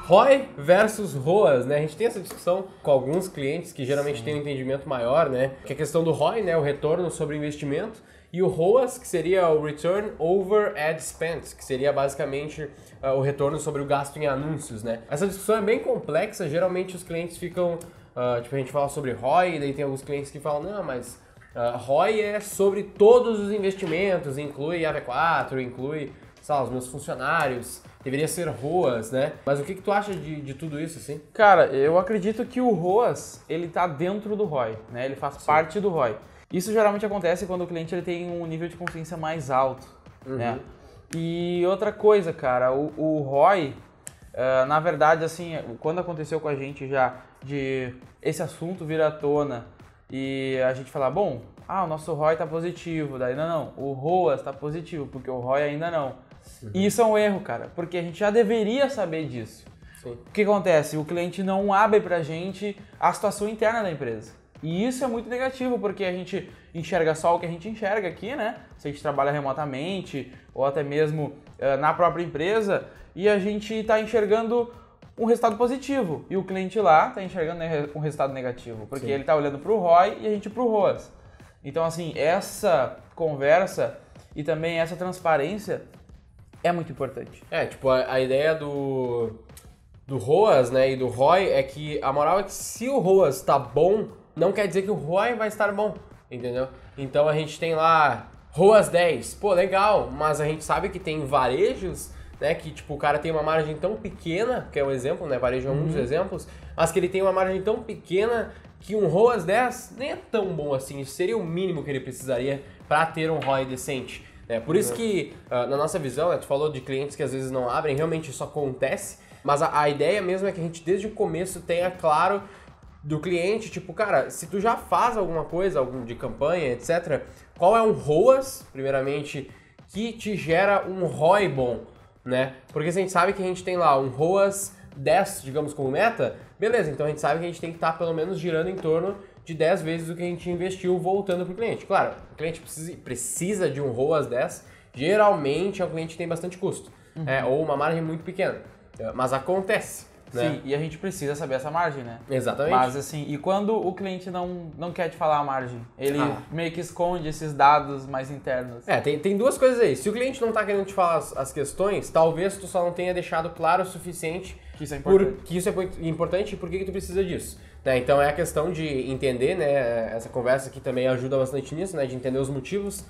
ROI versus ROAS, né? A gente tem essa discussão com alguns clientes que geralmente têm um entendimento maior, né? Que é a questão do ROI, né? O retorno sobre investimento. E o ROAS, que seria o Return Over Ad Spend, que seria basicamente o retorno sobre o gasto em anúncios, né? Essa discussão é bem complexa, geralmente os clientes ficam... tipo, a gente fala sobre ROI, daí tem alguns clientes que falam, não, mas ROI é sobre todos os investimentos, inclui AV4, inclui, sei lá, os meus funcionários, deveria ser ROAS, né? Mas o que tu acha de tudo isso, assim? Cara, eu acredito que o ROAS, ele tá dentro do ROI, né? Ele faz parte do ROI. Isso geralmente acontece quando o cliente ele tem um nível de consciência mais alto, né? E outra coisa, cara, o ROI, na verdade, assim, quando aconteceu com a gente já de esse assunto vir à tona e a gente falar, bom, o nosso ROI tá positivo, daí não, o ROAS tá positivo, porque o ROI ainda não. E isso é um erro, cara, porque a gente já deveria saber disso. Sim. O que acontece? O cliente não abre pra gente a situação interna da empresa. E isso é muito negativo, porque a gente enxerga só o que a gente enxerga aqui, né? Se a gente trabalha remotamente ou até mesmo na própria empresa, e a gente está enxergando um resultado positivo. E o cliente lá está enxergando um resultado negativo, porque ele está olhando para o ROI e a gente para o ROAS. Então, assim, essa conversa e também essa transparência é muito importante. Tipo, a ideia do ROAS, né, e do ROI é que a moral é que se o ROAS tá bom, não quer dizer que o ROI vai estar bom, entendeu? Então a gente tem lá ROAS 10, pô, legal, mas a gente sabe que tem varejos, né, que tipo, o cara tem uma margem tão pequena, que é o exemplo, né, varejo é um dos exemplos, mas que ele tem uma margem tão pequena que um ROAS 10 nem é tão bom assim, isso seria o mínimo que ele precisaria para ter um ROI decente. Por isso que, na nossa visão, né, tu falou de clientes que às vezes não abrem, realmente isso acontece, mas a ideia mesmo é que a gente desde o começo tenha claro do cliente, tipo, cara, se tu já faz alguma coisa, algum de campanha, etc., qual é um ROAS, primeiramente, que te gera um ROI bom, né? Porque se a gente sabe que a gente tem lá um ROAS 10, digamos, como meta, beleza, então a gente sabe que a gente tem que estar pelo menos girando em torno de 10 vezes o que a gente investiu voltando para o cliente. Claro, o cliente precisa de um ROAS 10, geralmente é um cliente que tem bastante custo, ou uma margem muito pequena, mas acontece. Né? Sim, e a gente precisa saber essa margem, né? Exatamente. Mas assim, e quando o cliente não quer te falar a margem? Ele meio que esconde esses dados mais internos. Tem duas coisas aí. Se o cliente não tá querendo te falar as questões, talvez tu só não tenha deixado claro o suficiente que isso é importante. Que isso é importante e por que tu precisa disso. Né? Então é a questão de entender, né? Essa conversa aqui também ajuda bastante nisso, né? De entender os motivos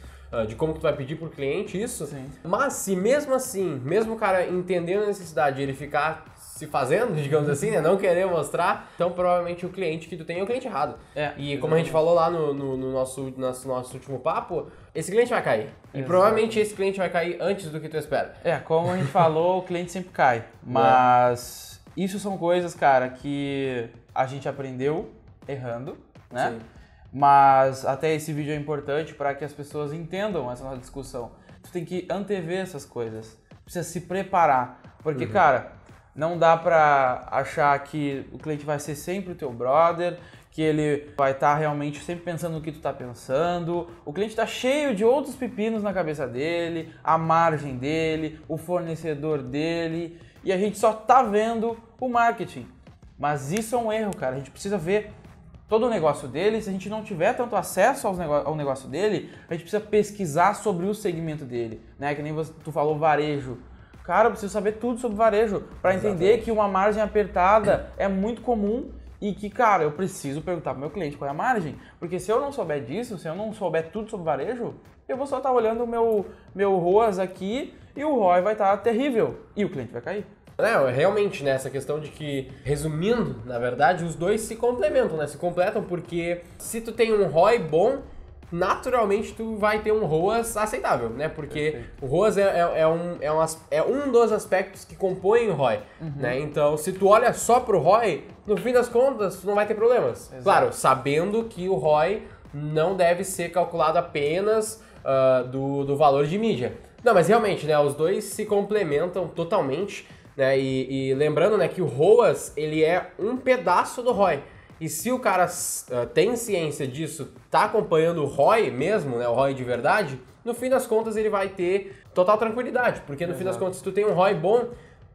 de como que tu vai pedir pro cliente isso. Sim. Mas se mesmo assim, mesmo o cara entendendo a necessidade, ele ficar se fazendo, digamos assim, né? Não querer mostrar, então provavelmente o cliente que tu tem é o cliente errado. E como a gente falou lá no nosso último papo, esse cliente vai cair. E provavelmente esse cliente vai cair antes do que tu espera. Como a gente falou, o cliente sempre cai. Mas isso são coisas, cara, que a gente aprendeu errando, né? Sim. Mas até esse vídeo é importante para que as pessoas entendam essa nossa discussão. Tu tem que antever essas coisas. Precisa se preparar. Porque, cara, não dá pra achar que o cliente vai ser sempre o teu brother, que ele vai estar realmente sempre pensando no que tu tá pensando. O cliente tá cheio de outros pepinos na cabeça dele, a margem dele, o fornecedor dele, e a gente só tá vendo o marketing. Mas isso é um erro, cara. A gente precisa ver todo o negócio dele. Se a gente não tiver tanto acesso ao negócio dele, a gente precisa pesquisar sobre o segmento dele, né? Que nem tu falou, varejo. Cara, eu preciso saber tudo sobre varejo para entender que uma margem apertada é muito comum e que, cara, eu preciso perguntar pro meu cliente qual é a margem. Porque se eu não souber disso, se eu não souber tudo sobre varejo, eu vou só estar olhando o meu ROAS aqui e o ROI vai estar terrível e o cliente vai cair. Realmente, né, essa questão de que, resumindo, na verdade, os dois se complementam, né? Se completam porque se tu tem um ROI bom, naturalmente tu vai ter um ROAS aceitável, né? Porque o ROAS é um dos aspectos que compõem o ROI, né? Então, se tu olha só pro ROI, no fim das contas, tu não vai ter problemas. Exato. Claro, sabendo que o ROI não deve ser calculado apenas do valor de mídia. Não, mas realmente, né, os dois se complementam totalmente, né? E lembrando, né, que o ROAS, ele é um pedaço do ROI. E se o cara tem ciência disso, tá acompanhando o ROI mesmo, né, o ROI de verdade, no fim das contas ele vai ter total tranquilidade, porque no fim das contas se tu tem um ROI bom,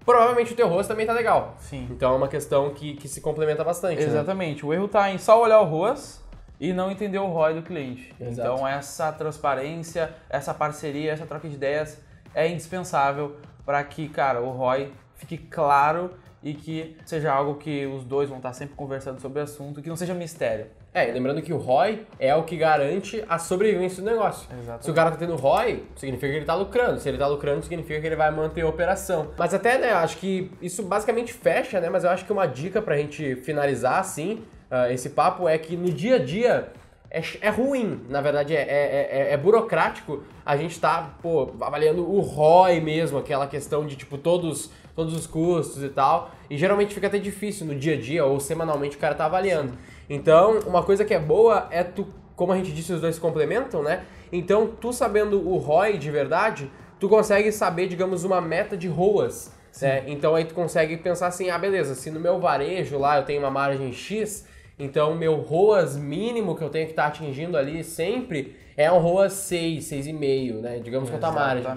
provavelmente o teu ROAS também tá legal. Sim. Então é uma questão que se complementa bastante. Né? Exatamente. O erro tá em só olhar o ROAS e não entender o ROI do cliente. Exato. Então essa transparência, essa parceria, essa troca de ideias é indispensável para que, cara, o ROI fique claro e que seja algo que os dois vão estar sempre conversando sobre o assunto, que não seja mistério. E lembrando que o ROI é o que garante a sobrevivência do negócio. Exatamente. Se o cara tá tendo ROI, significa que ele tá lucrando. Se ele tá lucrando, significa que ele vai manter a operação. Mas até, né, acho que isso basicamente fecha, né, mas eu acho que uma dica pra gente finalizar, assim, esse papo é que no dia a dia é ruim, na verdade é burocrático a gente tá, avaliando o ROI mesmo, aquela questão de, tipo, todos os custos e tal, e geralmente fica até difícil no dia a dia ou semanalmente o cara tá avaliando. Então, uma coisa que é boa é tu, como a gente disse, os dois se complementam, né? Então, tu sabendo o ROI de verdade, tu consegue saber, digamos, uma meta de ROAS, né? Então aí tu consegue pensar assim, beleza, se no meu varejo lá eu tenho uma margem X, então meu ROAS mínimo que eu tenho que estar atingindo ali sempre é um ROAS 6, 6,5, né? Digamos quanto a margem.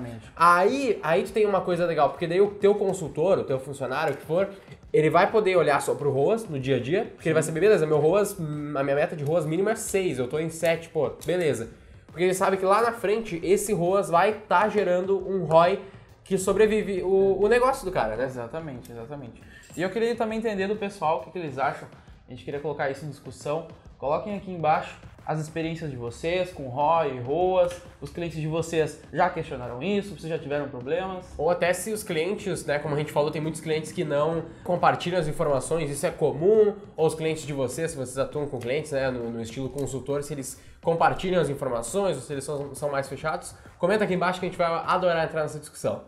Aí tu tem uma coisa legal, porque daí o teu consultor, o teu funcionário, o que for, ele vai poder olhar só pro ROAS no dia a dia, porque ele vai saber, beleza, meu ROAS, a minha meta de ROAS mínimo é 6, eu tô em 7, beleza. Porque ele sabe que lá na frente esse ROAS vai estar gerando um ROI que sobrevive o negócio do cara, né? Exatamente. E eu queria também entender do pessoal o que eles acham. A gente queria colocar isso em discussão. Coloquem aqui embaixo as experiências de vocês com ROI e ROAS. Os clientes de vocês já questionaram isso? Vocês já tiveram problemas? Ou até se os clientes, né, como a gente falou, tem muitos clientes que não compartilham as informações, isso é comum? Ou os clientes de vocês, se vocês atuam com clientes, né, no estilo consultor, se eles compartilham as informações ou se eles são mais fechados? Comenta aqui embaixo que a gente vai adorar entrar nessa discussão.